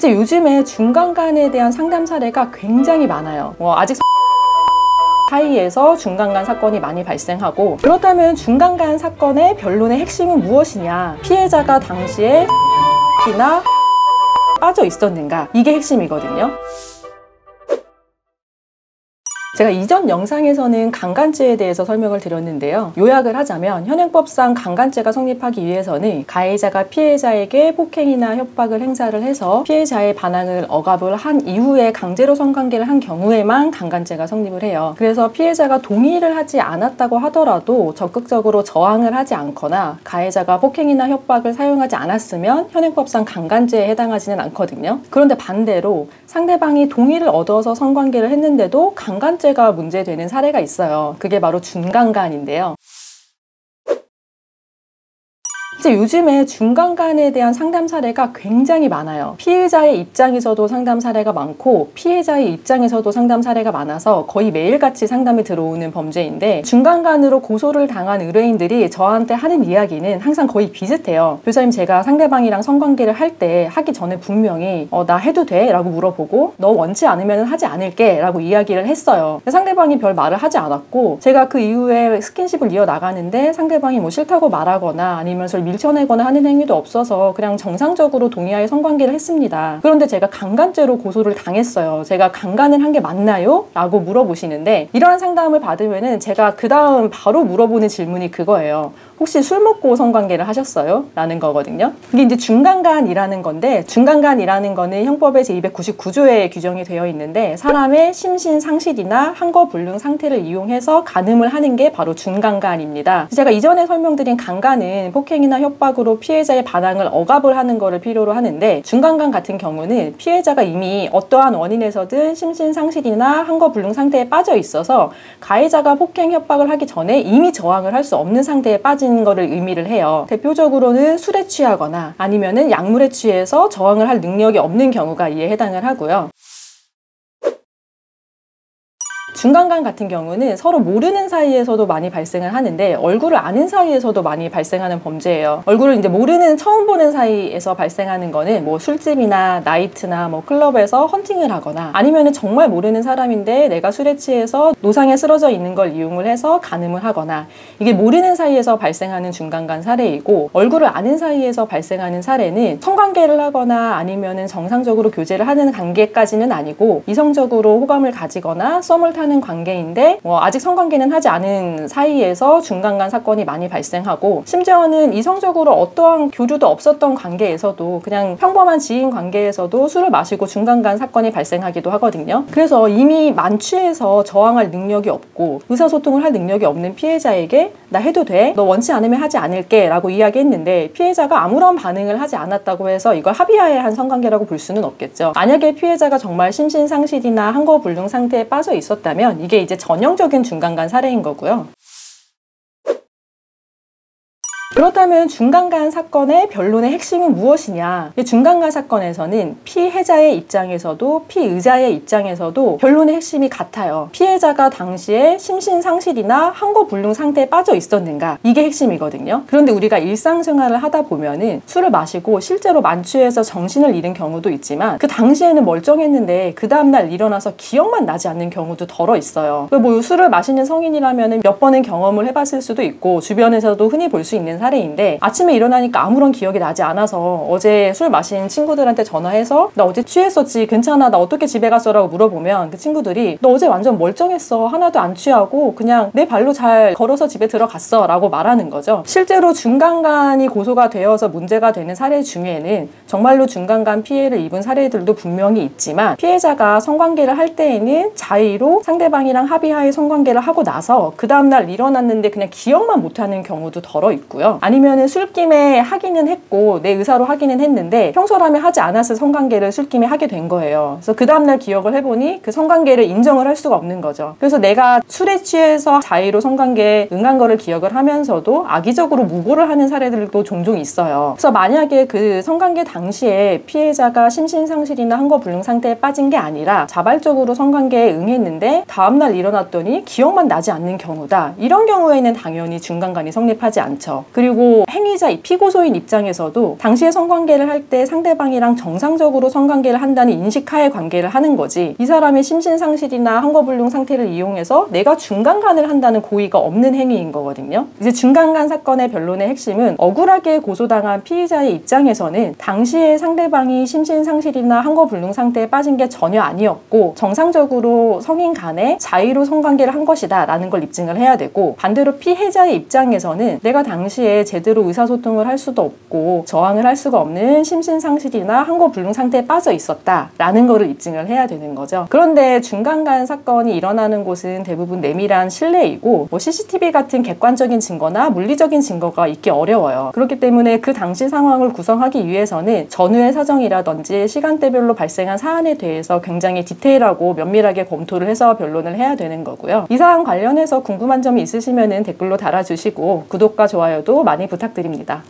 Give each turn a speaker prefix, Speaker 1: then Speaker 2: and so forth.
Speaker 1: 이제 요즘에 중간간에 대한 상담 사례가 굉장히 많아요. 아직 사이에서 중간간 사건이 많이 발생하고, 그렇다면 중간간 사건의 변론의 핵심은 무엇이냐? 피해자가 당시에 나 빠져 있었는가? 이게 핵심이거든요. 제가 이전 영상에서는 강간죄에 대해서 설명을 드렸는데요. 요약을 하자면 현행법상 강간죄가 성립하기 위해서는 가해자가 피해자에게 폭행이나 협박을 행사를 해서 피해자의 반항을 억압을 한 이후에 강제로 성관계를 한 경우에만 강간죄가 성립을 해요. 그래서 피해자가 동의를 하지 않았다고 하더라도 적극적으로 저항을 하지 않거나 가해자가 폭행이나 협박을 사용하지 않았으면 현행법상 강간죄에 해당하지는 않거든요. 그런데 반대로 상대방이 동의를 얻어서 성관계를 했는데도 강간죄가 문제되는 사례가 있어요. 그게 바로 준강간인데요. 이제 요즘에 중간간에 대한 상담 사례가 굉장히 많아요. 피해자의 입장에서도 상담 사례가 많고 피해자의 입장에서도 상담 사례가 많아서 거의 매일같이 상담이 들어오는 범죄인데, 중간간으로 고소를 당한 의뢰인들이 저한테 하는 이야기는 항상 거의 비슷해요. 교사님, 제가 상대방이랑 성관계를 할 때 하기 전에 분명히 나 해도 돼? 라고 물어보고 너 원치 않으면 하지 않을게 라고 이야기를 했어요. 상대방이 별 말을 하지 않았고, 제가 그 이후에 스킨십을 이어나가는데 상대방이 뭐 싫다고 말하거나 아니면 밀쳐내거나 하는 행위도 없어서 그냥 정상적으로 동의하에 성관계를 했습니다. 그런데 제가 강간죄로 고소를 당했어요. 제가 강간을 한 게 맞나요? 라고 물어보시는데, 이러한 상담을 받으면은 제가 그 다음 바로 물어보는 질문이 그거예요. 혹시 술 먹고 성관계를 하셨어요? 라는 거거든요. 이게 이제 중간간이라는 건데, 중간간이라는 거는 형법의 제299조에 규정이 되어 있는데, 사람의 심신상실이나 항거불능 상태를 이용해서 간음을 하는 게 바로 중간간입니다. 제가 이전에 설명드린 강간은 폭행이나 협박으로 피해자의 반항을 억압을 하는 거를 필요로 하는데, 중간간 같은 경우는 피해자가 이미 어떠한 원인에서든 심신상실이나 항거불능 상태에 빠져 있어서 가해자가 폭행, 협박을 하기 전에 이미 저항을 할 수 없는 상태에 빠진 거를 의미를 해요. 대표적으로는 술에 취하거나 아니면은 약물에 취해서 저항을 할 능력이 없는 경우가 이에 해당을 하고요. 중간간 같은 경우는 서로 모르는 사이에서도 많이 발생을 하는데, 얼굴을 아는 사이에서도 많이 발생하는 범죄예요. 얼굴을 이제 모르는, 처음 보는 사이에서 발생하는 거는 뭐 술집이나 나이트나 뭐 클럽에서 헌팅을 하거나, 아니면은 정말 모르는 사람인데 내가 술에 취해서 노상에 쓰러져 있는 걸 이용을 해서 간음을 하거나, 이게 모르는 사이에서 발생하는 중간간 사례이고, 얼굴을 아는 사이에서 발생하는 사례는 성관계를 하거나 아니면은 정상적으로 교제를 하는 관계까지는 아니고 이성적으로 호감을 가지거나 썸을 타는 관계인데, 아직 성관계는 하지 않은 사이에서 중간간 사건이 많이 발생하고, 심지어는 이성적으로 어떠한 교류도 없었던 관계에서도 그냥 평범한 지인 관계에서도 술을 마시고 중간간 사건이 발생하기도 하거든요. 그래서 이미 만취해서 저항할 능력이 없고 의사소통을 할 능력이 없는 피해자에게 나 해도 돼? 너 원치 않으면 하지 않을게 라고 이야기했는데, 피해자가 아무런 반응을 하지 않았다고 해서 이걸 합의하에 한 성관계라고 볼 수는 없겠죠. 만약에 피해자가 정말 심신상실이나 항거불능 상태에 빠져 있었다면 이게 이제 전형적인 중간간 사례인 거고요. 그렇다면 중간간 사건의 변론의 핵심은 무엇이냐? 중간간 사건에서는 피해자의 입장에서도 피의자의 입장에서도 변론의 핵심이 같아요. 피해자가 당시에 심신상실이나 항거불능 상태에 빠져 있었는가? 이게 핵심이거든요. 그런데 우리가 일상생활을 하다 보면은 술을 마시고 실제로 만취해서 정신을 잃은 경우도 있지만, 그 당시에는 멀쩡했는데 그 다음날 일어나서 기억만 나지 않는 경우도 덜어 있어요. 뭐 술을 마시는 성인이라면은 몇 번의 경험을 해봤을 수도 있고 주변에서도 흔히 볼 수 있는 사례인데, 아침에 일어나니까 아무런 기억이 나지 않아서 어제 술 마신 친구들한테 전화해서 나 어제 취했었지, 괜찮아, 나 어떻게 집에 갔어? 라고 물어보면 그 친구들이 너 어제 완전 멀쩡했어, 하나도 안 취하고 그냥 내 발로 잘 걸어서 집에 들어갔어 라고 말하는 거죠. 실제로 중간간이 고소가 되어서 문제가 되는 사례 중에는 정말로 중간간 피해를 입은 사례들도 분명히 있지만, 피해자가 성관계를 할 때에는 자의로 상대방이랑 합의하에 성관계를 하고 나서 그 다음날 일어났는데 그냥 기억만 못하는 경우도 덜어 있고요. 아니면은 술김에 하기는 했고 내 의사로 하기는 했는데 평소라면 하지 않았을 성관계를 술김에 하게 된 거예요. 그래서 그 다음날 기억을 해보니 그 성관계를 인정을 할 수가 없는 거죠. 그래서 내가 술에 취해서 자의로 성관계에 응한 거를 기억을 하면서도 악의적으로 무고를 하는 사례들도 종종 있어요. 그래서 만약에 그 성관계 당시에 피해자가 심신상실이나 항거불능 상태에 빠진 게 아니라 자발적으로 성관계에 응했는데 다음날 일어났더니 기억만 나지 않는 경우다. 이런 경우에는 당연히 중간간이 성립하지 않죠. 그리고 그리고 행위자 피고소인 입장에서도 당시에 성관계를 할 때 상대방이랑 정상적으로 성관계를 한다는 인식하에 관계를 하는 거지, 이 사람의 심신상실이나 항거불능 상태를 이용해서 내가 중간간을 한다는 고의가 없는 행위인 거거든요. 이제 중간간 사건의 변론의 핵심은 억울하게 고소당한 피의자의 입장에서는 당시에 상대방이 심신상실이나 항거불능 상태에 빠진 게 전혀 아니었고 정상적으로 성인 간에 자의로 성관계를 한 것이다 라는 걸 입증을 해야 되고, 반대로 피해자의 입장에서는 내가 당시에 제대로 의사소통을 할 수도 없고 저항을 할 수가 없는 심신상실이나 항거불능 상태에 빠져 있었다 라는 거를 입증을 해야 되는 거죠. 그런데 중간간 사건이 일어나는 곳은 대부분 내밀한 실내이고 CCTV 같은 객관적인 증거나 물리적인 증거가 있기 어려워요. 그렇기 때문에 그 당시 상황을 구성하기 위해서는 전후의 사정이라든지 시간대별로 발생한 사안에 대해서 굉장히 디테일하고 면밀하게 검토를 해서 변론을 해야 되는 거고요. 이 사안 관련해서 궁금한 점이 있으시면 댓글로 달아주시고 구독과 좋아요도 많이 부탁드립니다.